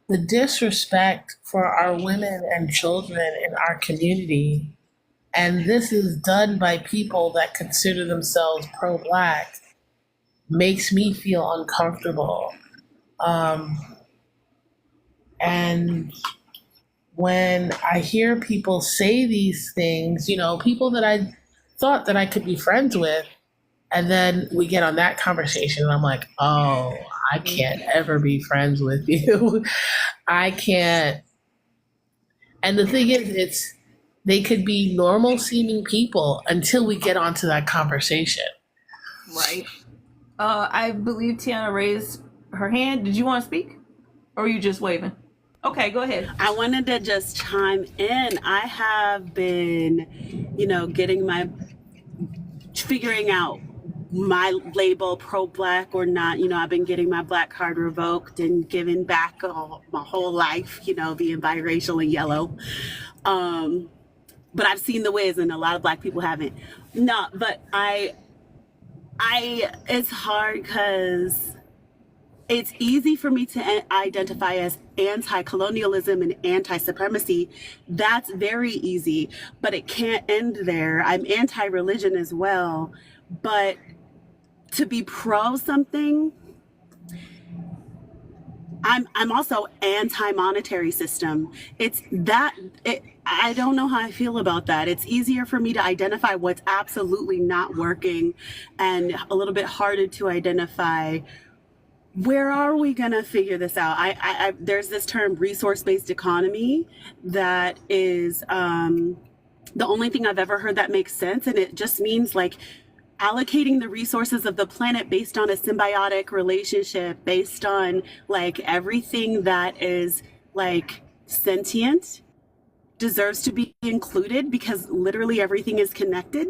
the disrespect for our women and children in our community, and this is done by people that consider themselves pro-black, makes me feel uncomfortable. Um, and when I hear people say these things, people that I thought that I could be friends with, and then we get on that conversation, and I'm like, oh, I can't ever be friends with you. I can't. And the thing is, they could be normal seeming people until we get onto that conversation. Right. I believe Tiana raised her hand. Did you want to speak? Or are you just waving? Okay, go ahead. I wanted to just chime in. I have been, getting my figuring out my label pro-black or not. I've been getting my black card revoked and given back my whole life, being biracial and yellow. But I've seen the ways, and a lot of black people haven't. No, but I it's hard because it's easy for me to identify as anti-colonialism and anti-supremacy. That's very easy, but it can't end there. I'm anti-religion as well, but to be pro something, I'm also anti-monetary system. I don't know how I feel about that. It's easier for me to identify what's absolutely not working, and a little bit harder to identify where are we gonna figure this out. There's this term resource-based economy that is the only thing I've ever heard that makes sense, and it just means like allocating the resources of the planet based on a symbiotic relationship, based on like everything that is like sentient deserves to be included because literally everything is connected.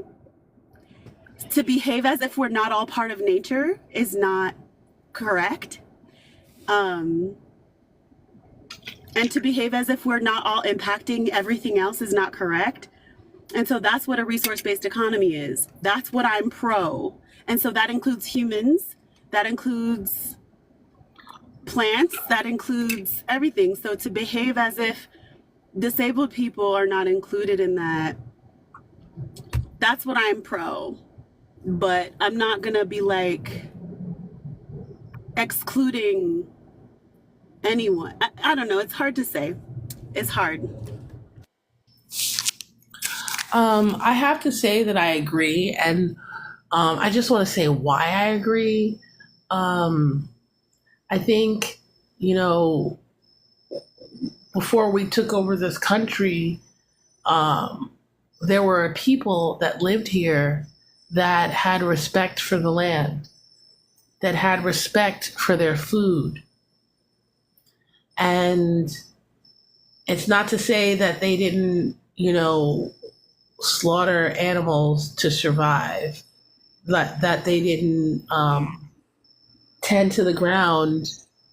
To behave as if we're not all part of nature is not correct. And to behave as if we're not all impacting everything else is not correct. And so that's what a resource-based economy is. That's what I'm pro. And so that includes humans, that includes plants, that includes everything. So to behave as if disabled people are not included in that, that's what I'm pro. But I'm not gonna be like excluding anyone. I don't know, it's hard to say. It's hard. I have to say that I agree, and I just want to say why I agree. I think, before we took over this country, there were people that lived here that had respect for the land, that had respect for their food. And it's not to say that they didn't, slaughter animals to survive, that they didn't tend to the ground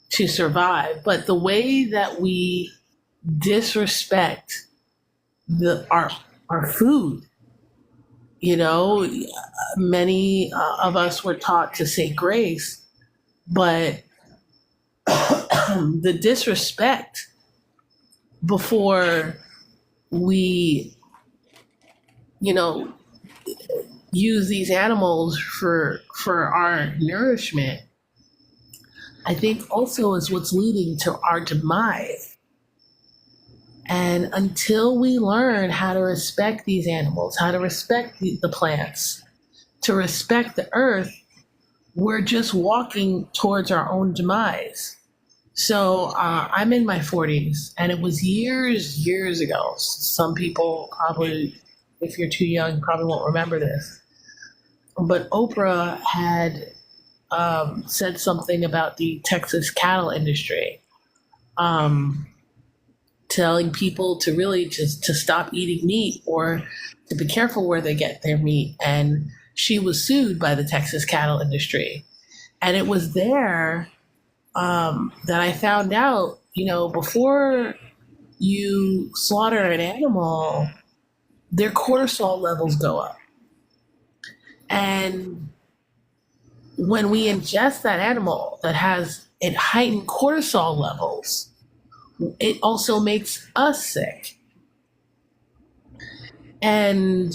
to survive. But the way that we disrespect our food, many of us were taught to say grace, but the disrespect before we use these animals for our nourishment, I think also is what's leading to our demise. And until we learn how to respect these animals, how to respect the plants, to respect the earth, we're just walking towards our own demise. So I'm in my 40s, and it was years ago. Some people probably, if you're too young, probably won't remember this. But Oprah had said something about the Texas cattle industry, telling people to really just to stop eating meat or to be careful where they get their meat. And she was sued by the Texas cattle industry. And it was there that I found out, before you slaughter an animal, their cortisol levels go up. And when we ingest that animal that has it heightened cortisol levels, it also makes us sick. And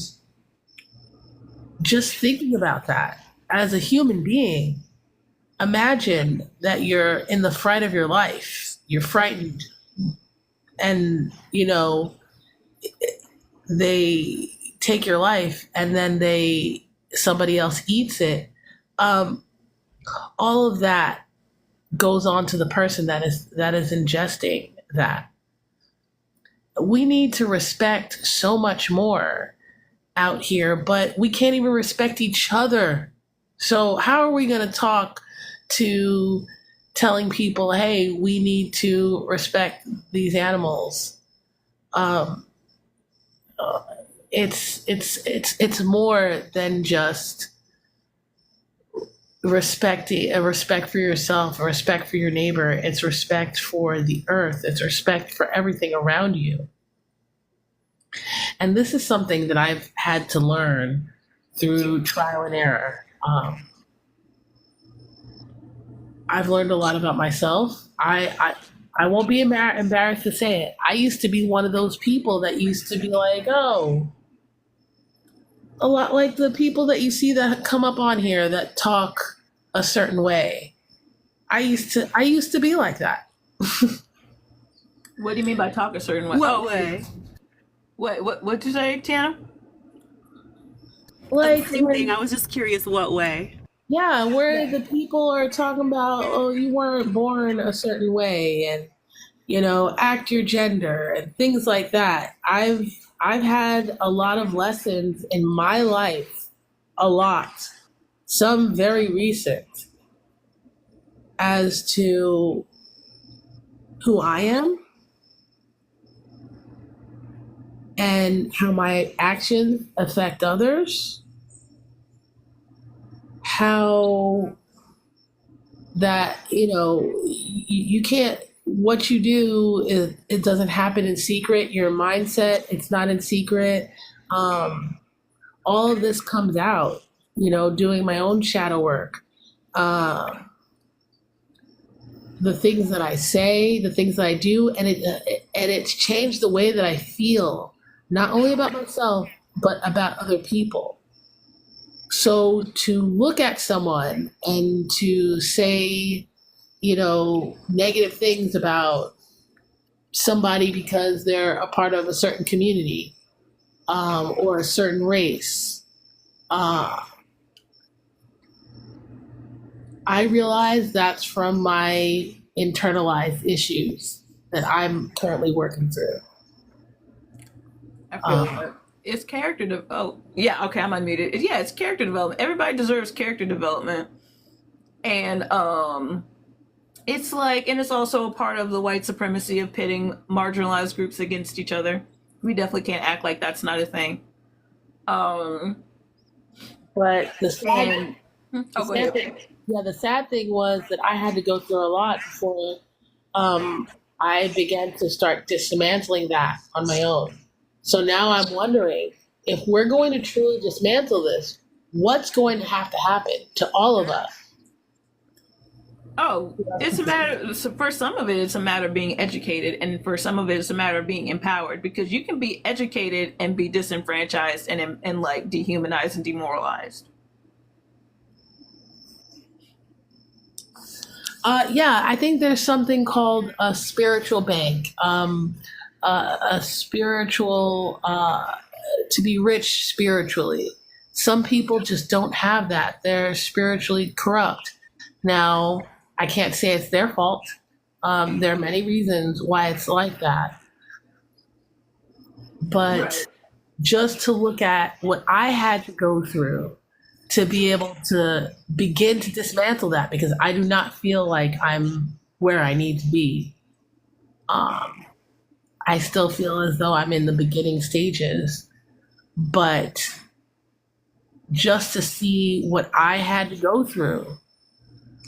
just thinking about that as a human being, imagine that you're in the fright of your life, you're frightened, and they take your life, and then somebody else eats it. All of that goes on to the person that is ingesting that. We need to respect so much more out here, but we can't even respect each other. So how are we going to talk to telling people, hey, we need to respect these animals? it's more than just a respect for yourself, a respect for your neighbor. It's respect for the earth. It's respect for everything around you. And this is something that I've had to learn through trial and error. I've learned a lot about myself. I won't be embarrassed to say it. I used to be one of those people that used to be like, oh, a lot like the people that you see that come up on here that talk a certain way. I used to be like that. What do you mean by talk a certain way? What way? What'd you say, Tiana? Like Same thing. I was just curious what way. yeah, where the people are talking about, oh, you weren't born a certain way, and act your gender and things like that. I've had a lot of lessons in my life, a lot, some very recent, as to who I am and how my actions affect others, how that, you can't, what you do is, it doesn't happen in secret. Your mindset, it's not in secret. All of this comes out, doing my own shadow work. The things that I say, the things that I do, and it's changed the way that I feel, not only about myself, but about other people. So to look at someone and to say, negative things about somebody because they're a part of a certain community, or a certain race, I realize that's from my internalized issues that I'm currently working through. I feel like it's character development. Yeah, okay, I'm unmuted. Yeah, it's character development. Everybody deserves character development. And it's like, and it's also a part of the white supremacy of pitting marginalized groups against each other. We definitely can't act like that's not a thing. But the sad thing was that I had to go through a lot before I began to start dismantling that on my own. So now I'm wondering, if we're going to truly dismantle this, what's going to have to happen to all of us? Oh, it's a matter, for some of it, it's a matter of being educated, and for some of it, it's a matter of being empowered, because you can be educated and be disenfranchised and like dehumanized and demoralized. I think there's something called a spiritual bank, a spiritual, to be rich spiritually. Some people just don't have that. They're spiritually corrupt. Now, I can't say it's their fault. There are many reasons why it's like that. But Right. just to look at what I had to go through to be able to begin to dismantle that, because I do not feel like I'm where I need to be. I still feel as though I'm in the beginning stages, but just to see what I had to go through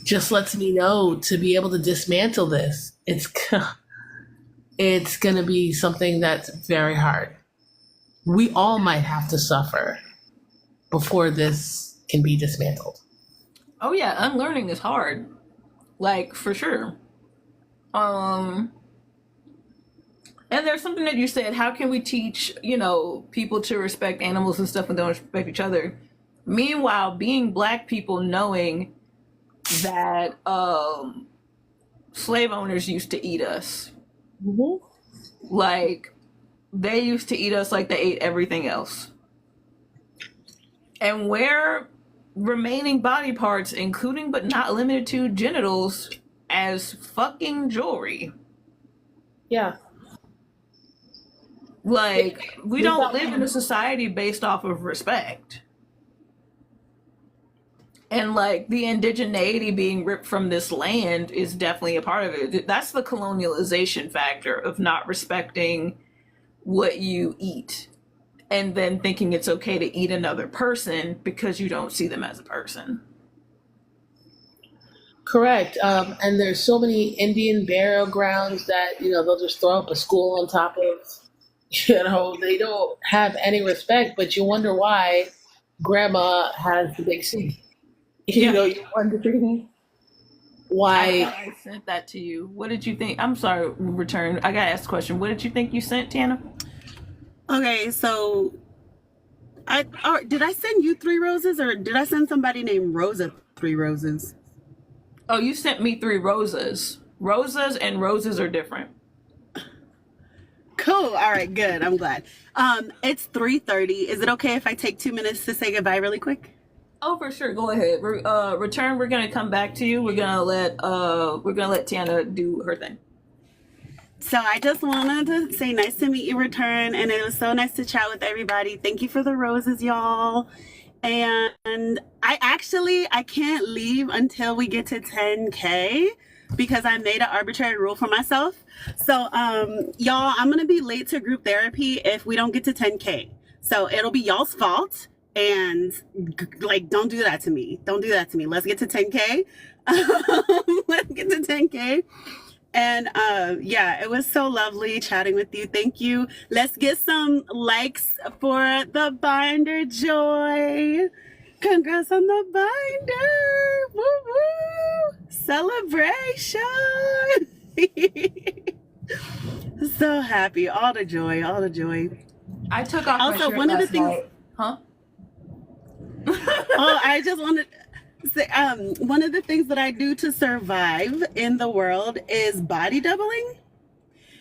just lets me know to be able to dismantle this. It's going to be something that's very hard. We all might have to suffer before this can be dismantled. Oh yeah, unlearning is hard, like for sure. And there's something that you said. How can we teach, people to respect animals and stuff and don't respect each other? Meanwhile, being Black people, knowing that slave owners used to eat us. Mm-hmm. Like, they used to eat us like they ate everything else. And wear remaining body parts, including but not limited to genitals, as fucking jewelry. Yeah. Like, we don't live in a society based off of respect. And like the indigeneity being ripped from this land is definitely a part of it. That's the colonialization factor of not respecting what you eat and then thinking it's okay to eat another person because you don't see them as a person. Correct. And there's so many Indian burial grounds that, they'll just throw up a school on top of, they don't have any respect, but you wonder why grandma has the big C. You're wondering why. I sent that to you. What did you think? I'm sorry, return. I gotta ask a question. What did you think you sent, Tana? Okay, so did I send you 3 roses, or did I send somebody named Rosa 3 roses? Oh, you sent me 3 roses. Rosas and roses are different. Cool. All right, good. I'm glad. It's 3:30. Is it okay if I take 2 minutes to say goodbye really quick? Oh, for sure. Go ahead. Return. We're gonna come back to you. We're gonna let Tana do her thing. So I just wanted to say nice to meet you, Return, and it was so nice to chat with everybody. Thank you for the roses, y'all. And I can't leave until we get to 10K because I made an arbitrary rule for myself. So y'all, I'm gonna be late to group therapy if we don't get to 10K. So it'll be y'all's fault. And don't do that to me. Don't do that to me. Let's get to 10K. Let's get to 10K. And yeah, it was so lovely chatting with you. Thank you. Let's get some likes for the binder, Joy. Congrats on the binder. Woo woo. Celebration. So happy. All the joy. All the joy. I took off my shirt one of the last things. night. Huh? Oh, I just wanted to say, one of the things that I do to survive in the world is body doubling.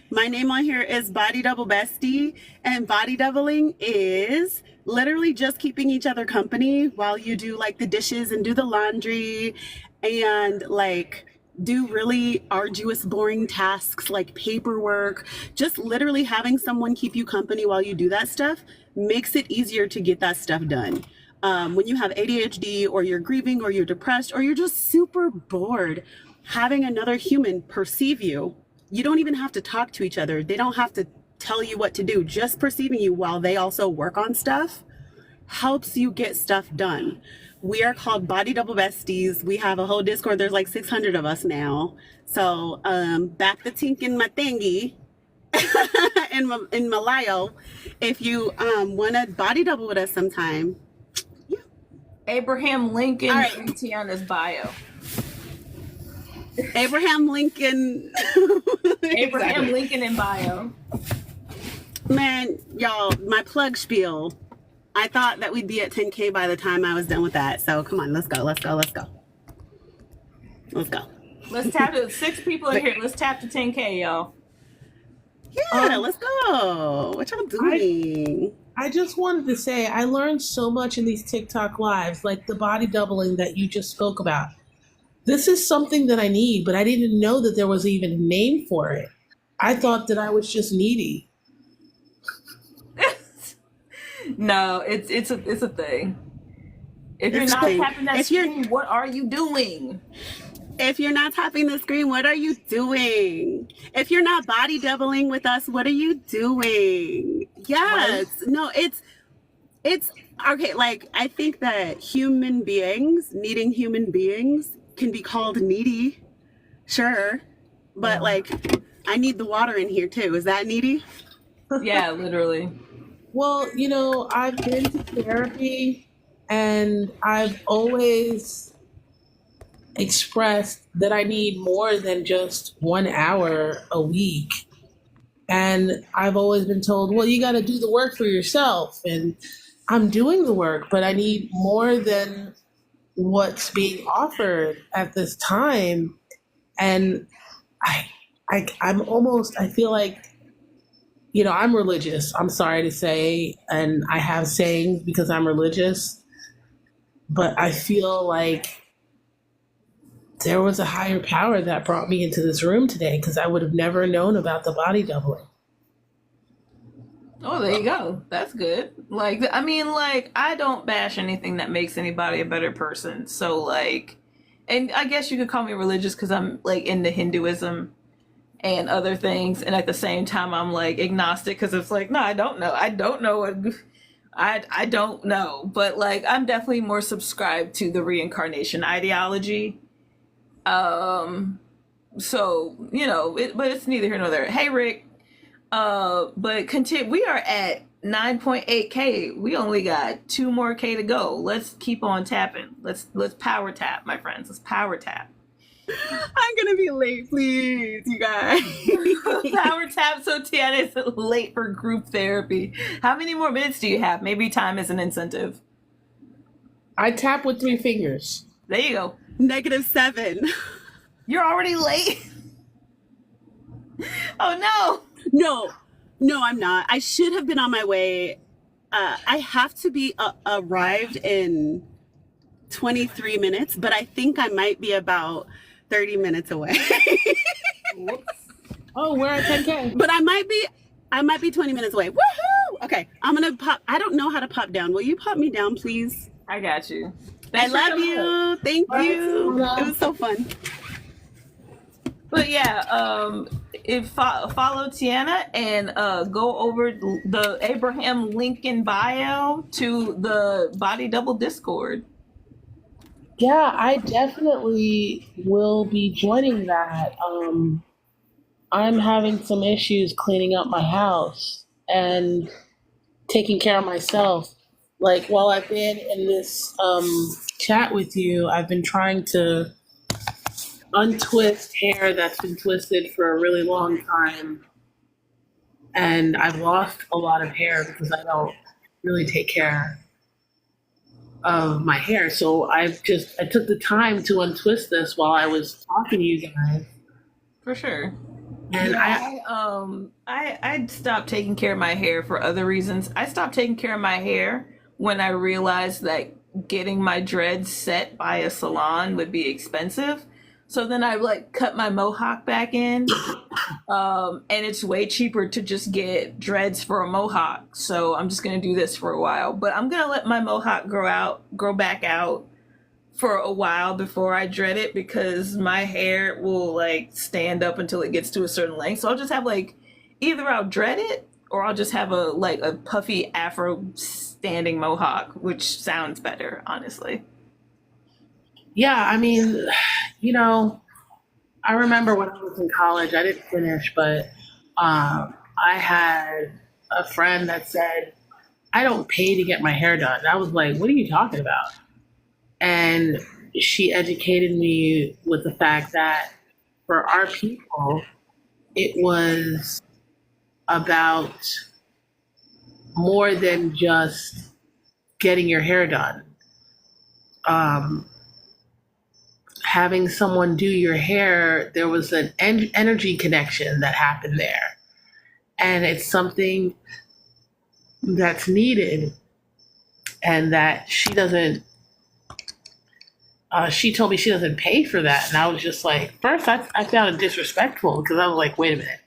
My name on here is Body Double Bestie, and body doubling is literally just keeping each other company while you do like the dishes and do the laundry and like do really arduous, boring tasks like paperwork. Just literally having someone keep you company while you do that stuff makes it easier to get that stuff done. When you have ADHD or you're grieving or you're depressed or you're just super bored, having another human perceive you, you don't even have to talk to each other. They don't have to tell you what to do. Just perceiving you while they also work on stuff helps you get stuff done. We are called Body Double Besties. We have a whole Discord. There's like 600 of us now. So back the tink in my thingy. in Malayo, if you want to body double with us sometime. Abraham Lincoln All right. in Tiana's bio. Abraham Lincoln. Abraham Lincoln in bio. Man, y'all, my plug spiel. I thought that we'd be at 10K by the time I was done with that. So come on, let's go. Let's go. Let's go. Let's go. Let's tap to 6 people in here. Let's tap to 10K, y'all. Yeah, let's go. What y'all doing? I just wanted to say I learned so much in these TikTok lives, like the body doubling that you just spoke about. This is something that I need, but I didn't know that there was even a name for it. I thought that I was just needy. No, it's a thing. If you're It's not a thing. tapping that If you're- screen, what are you doing? If you're not tapping the screen, what are you doing? If you're not body doubling with us, what are you doing? Yes. No, it's okay. Like, I think that human beings needing human beings can be called needy. Sure. But like, I need the water in here too. Is that needy? Yeah, literally. Well, I've been to therapy and I've always expressed that I need more than just 1 hour a week. And I've always been told, well, you got to do the work for yourself. And I'm doing the work, but I need more than what's being offered at this time. And I feel like, I'm religious. I'm sorry to say, and I have sayings because I'm religious, but I feel like there was a higher power that brought me into this room today because I would have never known about the body doubling. Oh, there you go. That's good. Like, I mean, like, I don't bash anything that makes anybody a better person. So, like, and I guess you could call me religious because I'm, like, into Hinduism and other things. And at the same time, I'm, like, agnostic because it's like, no, I don't know. I don't know I don't know, but like I'm definitely more subscribed to the reincarnation ideology. Um, so but it's neither here nor there. Hey Rick, but continue. We are at 9.8K. We only got 2 more K to go. Let's keep on tapping. Let's power tap, my friends. Let's power tap. I'm gonna be late, please, you guys. Power tap so Tiana is late for group therapy. How many more minutes do you have? Maybe time is an incentive. I tap with 3 fingers. There you go. -7. You're already late. Oh no. No, I'm not. I should have been on my way. I have to be arrived in 23 minutes, but I think I might be about 30 minutes away. Oh, we're at 10K. But I might be 20 minutes away. Woohoo! Okay, I'm gonna pop. I don't know how to pop down. Will you pop me down, please? I got you. I love you. Thank you. It was so fun. But yeah, follow Tiana and go over the Abraham Lincoln bio to the Body Double Discord. Yeah, I definitely will be joining that. I'm having some issues cleaning up my house and taking care of myself. Like while I've been in this chat with you, I've been trying to untwist hair that's been twisted for a really long time. And I've lost a lot of hair because I don't really take care of my hair. So I took the time to untwist this while I was talking to you guys. For sure. And yeah, I stopped taking care of my hair for other reasons. I stopped taking care of my hair when I realized that getting my dreads set by a salon would be expensive. So then I like cut my mohawk back in, and it's way cheaper to just get dreads for a mohawk. So I'm just gonna do this for a while, but I'm gonna let my mohawk grow back out for a while before I dread it because my hair will like stand up until it gets to a certain length. So I'll just have like either I'll dread it or I'll just have a puffy afro standing mohawk, which sounds better, honestly. yeah, I mean, I remember when I was in college, I didn't finish, but I had a friend that said, I don't pay to get my hair done. I was like, what are you talking about? And she educated me with the fact that for our people, it was about more than just getting your hair done. Having someone do your hair, there was an energy connection that happened there. And it's something that's needed and that she told me she doesn't pay for that. And I was just like, first I found it disrespectful because I was like, wait a minute.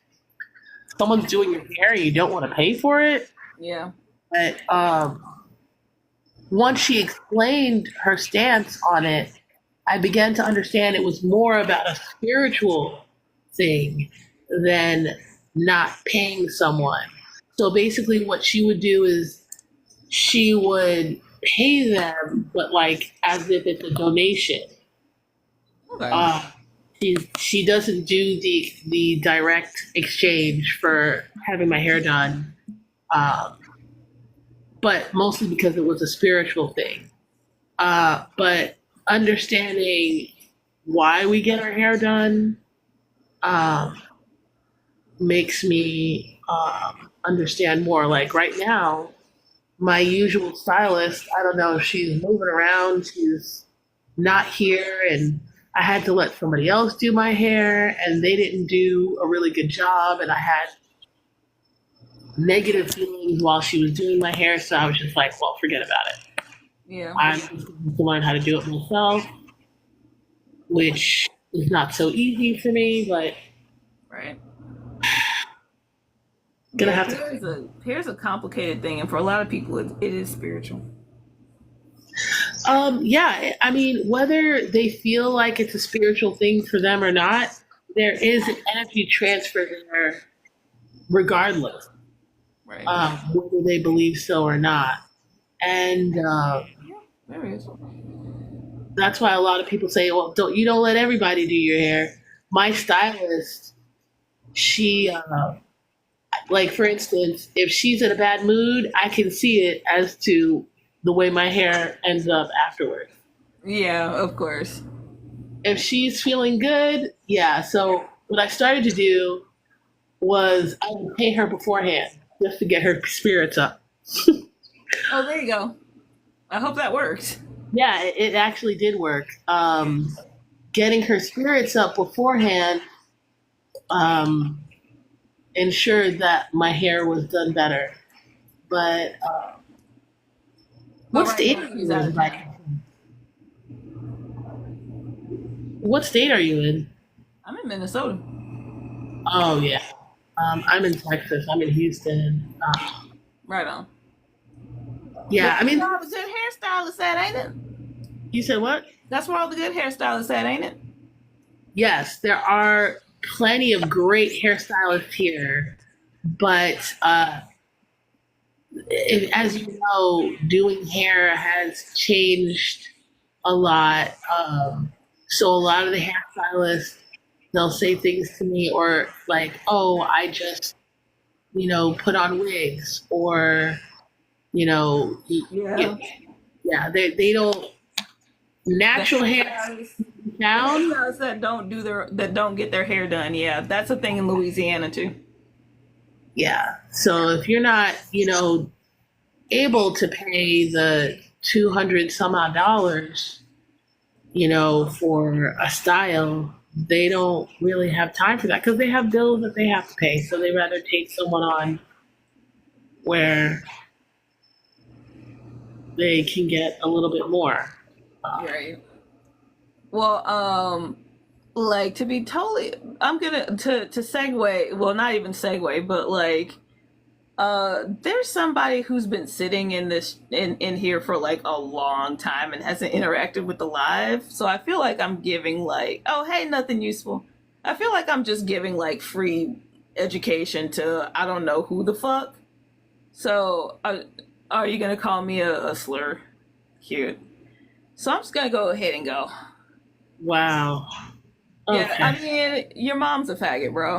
Someone's doing your hair and you don't want to pay for it? Yeah. But once she explained her stance on it, I began to understand it was more about a spiritual thing than not paying someone. So basically what she would do is she would pay them, but like as if it's a donation. Okay. She doesn't do the direct exchange for having my hair done, but mostly because it was a spiritual thing. But understanding why we get our hair done makes me understand more. Like right now, my usual stylist, I don't know if she's moving around, she's not here, and I had to let somebody else do my hair, and they didn't do a really good job, and I had negative feelings while she was doing my hair, so I was just like, well, forget about it. Yeah. I'm just going to learn how to do it myself, which is not so easy for me, but right. Gonna Yeah, have hair's a complicated thing, and for a lot of people, it is spiritual. yeah, I mean, whether they feel like it's a spiritual thing for them or not, there is an energy transfer there regardless, Right. whether they believe so or not. And Yeah, there it is. that's why a lot of people say, well, don't let everybody do your hair. My stylist, she like, for instance, if she's in a bad mood, I can see it as to the way my hair ends up afterwards. Yeah, of course. If she's feeling good, yeah. So what I started to do was I would pay her beforehand just to get her spirits up. Oh, there you go. I hope that worked. Yeah, it actually did work. Getting her spirits up beforehand um, ensured that my hair was done better. But But what right state now are she's you out in, of buddy? town. What state are you in? I'm in Minnesota. Oh yeah, I'm in Texas. I'm in Houston. Right on. Yeah, I That's mean, where all the good hairstylists at, ain't it? you said what? That's where all the good hairstylists at, ain't it? Yes, there are plenty of great hairstylists here, but as you know, doing hair has changed a lot. So a lot of the hairstylists, they'll say things to me, or like, "Oh, I just, put on wigs," or Yeah. yeah, they don't The natural hair hairstylists, the down. hairstylists that don't get their hair done. Yeah, that's a thing in Louisiana too. Yeah. So if you're not, able to pay the 200 some odd dollars, for a style, they don't really have time for that because they have bills that they have to pay. So they rather take someone on where they can get a little bit more. Right. Well, like to be totally, I'm gonna to segue. Well, not even segue, but like, there's somebody who's been sitting in this in here for like a long time and hasn't interacted with the live. So I feel like I'm giving like, oh hey, nothing useful. I feel like I'm just giving like free education to I don't know who the fuck. So are you gonna call me a slur? Cute. So I'm just gonna go ahead and go. Wow. Yeah, I Okay. mean, your mom's a faggot, bro.